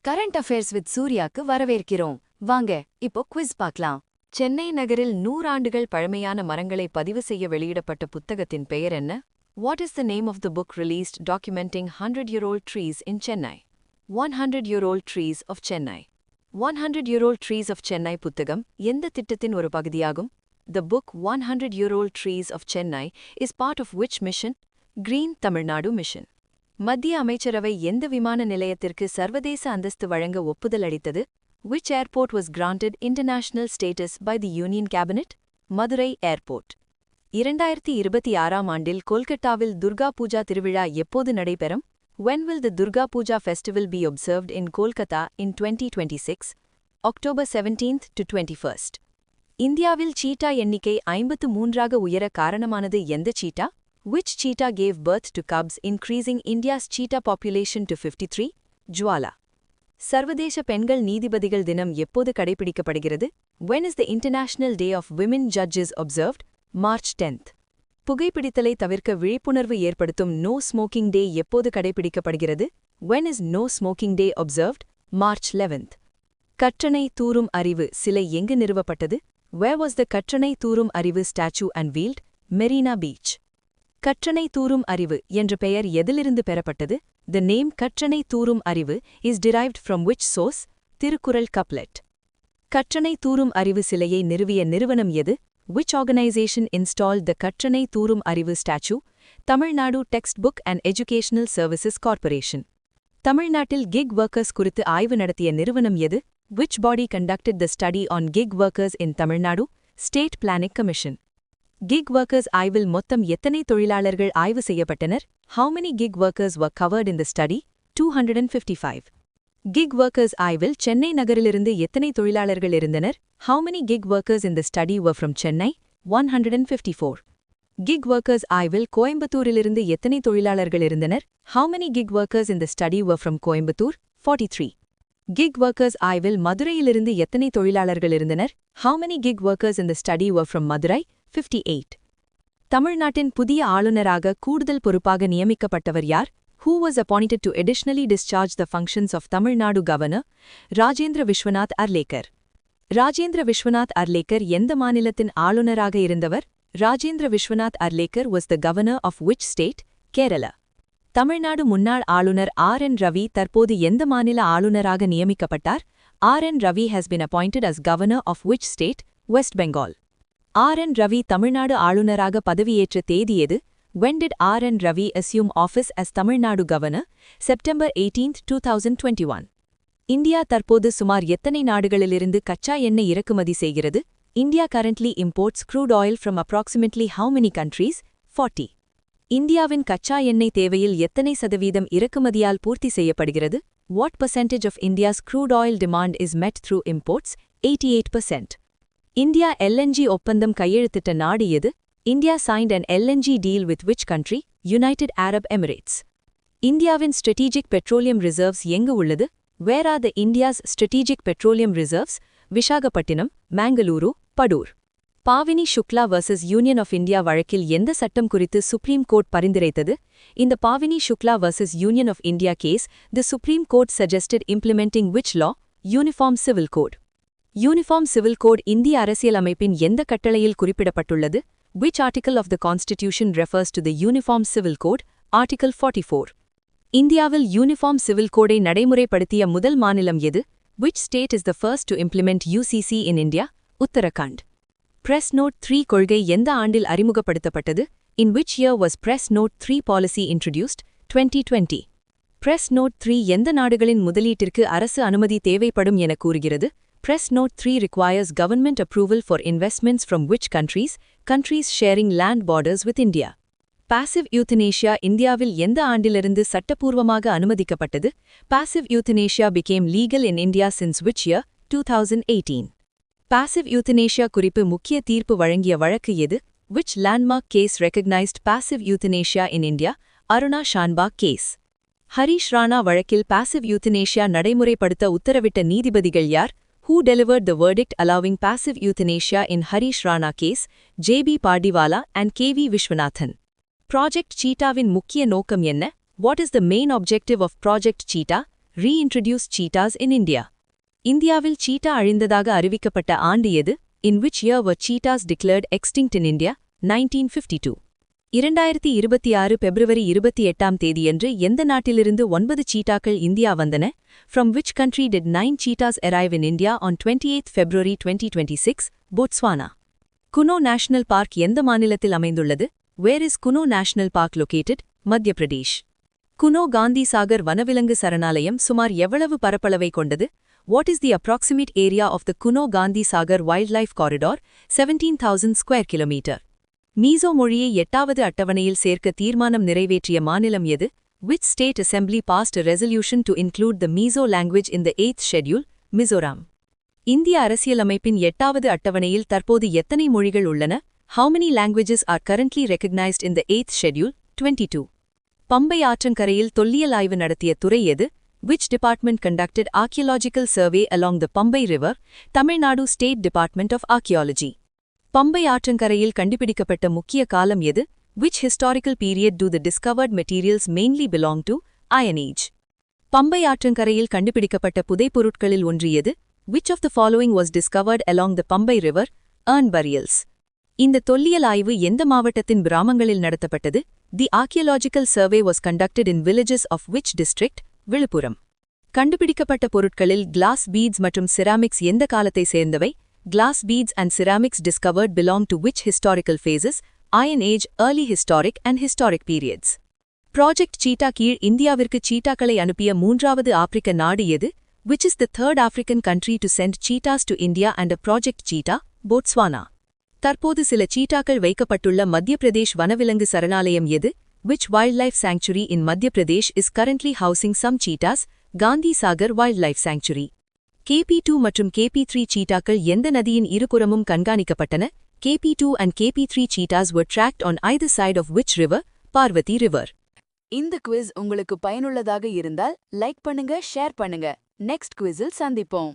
Current affairs with சூர்யாக்கு வரவேற்கிறோம். வாங்க இப்போ குவிஸ் பார்க்கலாம். சென்னை நகரில் 100 ஆண்டுகள் பழமையான மரங்களை பதிவு செய்ய வெளியிடப்பட்ட புத்தகத்தின் பெயர் என்ன? What is the name of the book released documenting 100-year-old trees in Chennai? 100-year-old trees of Chennai. 100-year-old trees of Chennai புத்தகம் எந்த திட்டத்தின் ஒரு பகுதியாகும்? The book 100-year-old trees of Chennai is part of which mission? Green Tamil Nadu mission. மத்திய அமைச்சரவை எந்த விமான நிலையத்திற்கு சர்வதேச அந்தஸ்து வழங்க ஒப்புதல் அளித்தது? Which airport was granted international status by the Union Cabinet? Madurai airport. 2026ஆம் ஆண்டில் கொல்கத்தாவில் துர்கா பூஜா திருவிழா எப்போது நடைபெறும்? When will the Durga Puja festival be observed in Kolkata in 2026? October 17th to 21st. இந்தியாவில் சீட்டா எண்ணிக்கை 53ஆக உயர காரணமானது எந்த சீட்டா? Which cheetah gave birth to cubs, increasing India's cheetah population to 53? Jwala. சர்வதேச பெண்கள் நீதிபதிகள் தினம் எப்போது கடைபிடிக்கப்படுகிறது? When is the International Day of Women Judges observed? March 10th. புகைப்பிடித்தலை தவிர்க்க விழிப்புணர்வு ஏற்படுத்தும் No Smoking Day எப்போது கடைபிடிக்கப்படுகிறது? When is No Smoking Day observed? March 11th. கற்றணை தூரும் அறிவு சிலை எங்கு நிறுவப்பட்டது? Where was the கற்றணை தூரும் அறிவு statue unveiled? Marina Beach. கற்றணை தூரும் அறிவு என்ற பெயர் எதிலிருந்து பெறப்பட்டது? The name கற்றணை தூரும் அறிவு is derived from which source? Thirukkural couplet. கற்றணை தூரும் அறிவு சிலையை நிறுவிய நிறுவனம் எது? Which organization installed the கற்றணை தூரும் அறிவு statue? Tamil Nadu Textbook and Educational Services Corporation. தமிழ்நாட்டில் gig workers குறித்து ஆய்வு நடத்திய நிறுவனம் எது? Which body conducted the study on gig workers in Tamil Nadu? State Planning Commission. Gig workers ஆய்வில் மொத்தம் எத்தனை தொழிலாளர்கள் ஆய்வு செய்யப்பட்டனர்? How many gig workers were covered in the study? 255. Gig workers ஆய்வில் சென்னை நகரிலிருந்து எத்தனை தொழிலாளர்கள் இருந்தனர்? How many gig workers in the study were from Chennai? 154. Gig workers ஆய்வில் கோயம்புத்தூரிலிருந்து எத்தனை தொழிலாளர்கள் இருந்தனர்? How many gig workers in the study were from Coimbatore? 43. Gig workers ஆய்வில் மதுரையிலிருந்து எத்தனை தொழிலாளர்கள் இருந்தனர்? How many gig workers in the study were from Madurai? 58. தமிழ்நாட்டின் புதிய ஆளுநராக கூடுதல் பொறுப்பாக நியமிக்கப்பட்டவர் யார்? Who was appointed to additionally discharge the functions of Tamil Nadu Governor? Rajendra Viswanath Arlekar. Rajendra Viswanath Arlekar எந்த மாநிலத்தின் ஆளுநராக இருந்தவர்? Rajendra Viswanath Arlekar was the governor of which state? Kerala. Tamil Nadu முன்னாள் ஆளுநர் R.N. Ravi தற்போது எந்த மாநில ஆளுநராக நியமிக்கப்பட்டார்? R.N. Ravi has been appointed as governor of which state? West Bengal. R.N. Ravi Tamil Nadu ஆளுநராக பதவியேற்ற தேதி எது? When did R.N. Ravi assume office as Tamil Nadu governor? September 18, 2021. India தற்போது சுமார் எத்தனை நாடுகளிலிருந்து கச்சா எண்ணெய் இறக்குமதி செய்கிறது? India currently imports crude oil from approximately how many countries? 40. இந்தியாவின் கச்சா எண்ணெய் தேவையில் எத்தனை சதவீதம் இறக்குமதியால் பூர்த்தி செய்யப்படுகிறது? What percentage of India's crude oil demand is met through imports? 88%. India LNG ஒப்பந்தம் கையெழுத்திட்ட நாடு எது? India signed an LNG deal with which country? United Arab Emirates. இந்தியாவின் strategic petroleum reserves எங்கு உள்ளது? Where are the India's strategic petroleum reserves? Visakhapatnam, Mangaluru, Padur. பாவினி Shukla vs Union of India வழக்கில் எந்த சட்டம் குறித்து சுப்ரீம் கோர்ட் பரிந்துரைத்தது? In the Pavini Shukla vs Union of India case, the Supreme Court suggested implementing which law? Uniform Civil Code. Uniform Civil Code இந்திய அரசியலமைப்பின் எந்த கட்டளையில் குறிப்பிடப்பட்டுள்ளது? Which article of the Constitution refers to the Uniform Civil Code? Article 44. இந்தியாவில் Uniform Civil Code-ஐ நடைமுறைப்படுத்திய முதல் மாநிலம் எது? Which state is the first to implement UCC in India? Uttarakhand. Press Note 3 கொள்கை எந்த ஆண்டில் அறிமுகப்படுத்தப்பட்டது? In which year was Press Note 3 policy introduced? 2020. Press Note 3 எந்த நாடுகளின் முதலீட்டிற்கு அரசு அனுமதி தேவைப்படும் என கூறுகிறது? Press Note 3 requires government approval for investments from which countries? Countries sharing land borders with India. Passive euthanasia இந்தியாவில் எந்த ஆண்டிலிருந்து சட்டப்பூர்வமாக அனுமதிக்கப்பட்டது? Passive euthanasia became legal in India since which year? 2018. Passive euthanasia குறிப்பு முக்கிய தீர்ப்பு வழங்கிய வழக்கு எது? Which landmark case recognized passive euthanasia in India? Aruna Shanbag case. Harish Rana வழக்கில் passive euthanasia நடைமுறைப்படுத்த உத்தரவிட்ட நீதிபதிகள் யார்? Who delivered the verdict allowing passive euthanasia in Harish Rana case? J.B. Pardiwala and K.V. Vishwanathan. Project Cheetah-வின் முக்கிய நோக்கம் என்ன? What is the main objective of Project Cheetah? reintroduce cheetahs in India. இந்தியாவில் சீட்டா அழிந்ததாக அறிவிக்கப்பட்ட ஆண்டு எது? In which year were cheetahs declared extinct in India? 1952. 2026 பிப்ரவரி 28ஆம் தேதியன்று எந்த நாட்டிலிருந்து 9 சீட்டாக்கள் இந்தியா வந்தன? From which country did 9 cheetahs arrive in India on 28th February 2026? Botswana. Kuno national park எந்த மாநிலத்தில் அமைந்துள்ளது? Where is Kuno National Park located? Madhya Pradesh. Kuno Gandhi Sagar வனவிலங்கு சரணாலயம் சுமார் எவ்வளவு பரப்பளவை கொண்டது? What is the approximate area of the Kuno Gandhi Sagar Wildlife Corridor? 17,000 square kilometer. Meso மொழியை 8வது அட்டவணையில் சேர்க்க தீர்மானம் நிறைவேற்றிய மாநிலம் எது? Which state assembly passed a resolution to include the Mizo language in the 8th schedule? Mizoram. இந்திய அரசியலமைப்பின் 8வது அட்டவணையில் தற்போது எத்தனை மொழிகள் உள்ளன? How many languages are currently recognized in the 8th schedule? 22. பம்பை ஆற்றங்கரையில் தொல்லியல் ஆய்வு நடத்திய துறை எது? Which department conducted archaeological survey along the Pambai River? Tamil Nadu State Department of Archaeology. பம்பை ஆற்றங்கரையில் கண்டுபிடிக்கப்பட்ட முக்கிய காலம் எது? Which historical period do the discovered materials mainly belong to? Iron Age. பம்பை ஆற்றங்கரையில் கண்டுபிடிக்கப்பட்ட புதைப்பொருட்களில் ஒன்று எது? Which of the following was discovered along the Pambai River? Urn burials. இந்த தொல்லியல் ஆய்வு எந்த மாவட்டத்தின் கிராமங்களில் நடத்தப்பட்டது? The archaeological survey was conducted in villages of which district? Villupuram. கண்டுபிடிக்கப்பட்ட பொருட்களில் கிளாஸ் பீட்ஸ் மற்றும் சிராமிக்ஸ் எந்த காலத்தை சேர்ந்தவை? Glass beads and ceramics discovered belong to which historical phases? Iron Age, Early Historic and Historic periods. Project Cheetah கீழ் இந்தியாவிற்கு சீட்டாக்களை அனுப்பிய 3வது ஆப்பிரிக்க நாடு எது? Which is the 3rd African country to send cheetahs to India under Project Cheetah? Botswana. தற்போது சில சீட்டாக்கள் வைக்கப்பட்டுள்ள மத்திய பிரதேஷ் வனவிலங்கு சரணாலயம் எது? Which wildlife sanctuary in Madhya Pradesh is currently housing some cheetahs? Gandhi Sagar Wildlife Sanctuary. KP2 மற்றும் KP3 சீட்டாக்கள் எந்த நதியின் இருபுறமும் கண்காணிக்கப்பட்டன? KP2 and KP3 cheetahs were tracked on either side of which river? Parvati River. இந்த quiz உங்களுக்கு பயனுள்ளதாக இருந்தால் like பண்ணுங்க, share பண்ணுங்க. நெக்ஸ்ட் குவிஸில் சந்திப்போம்.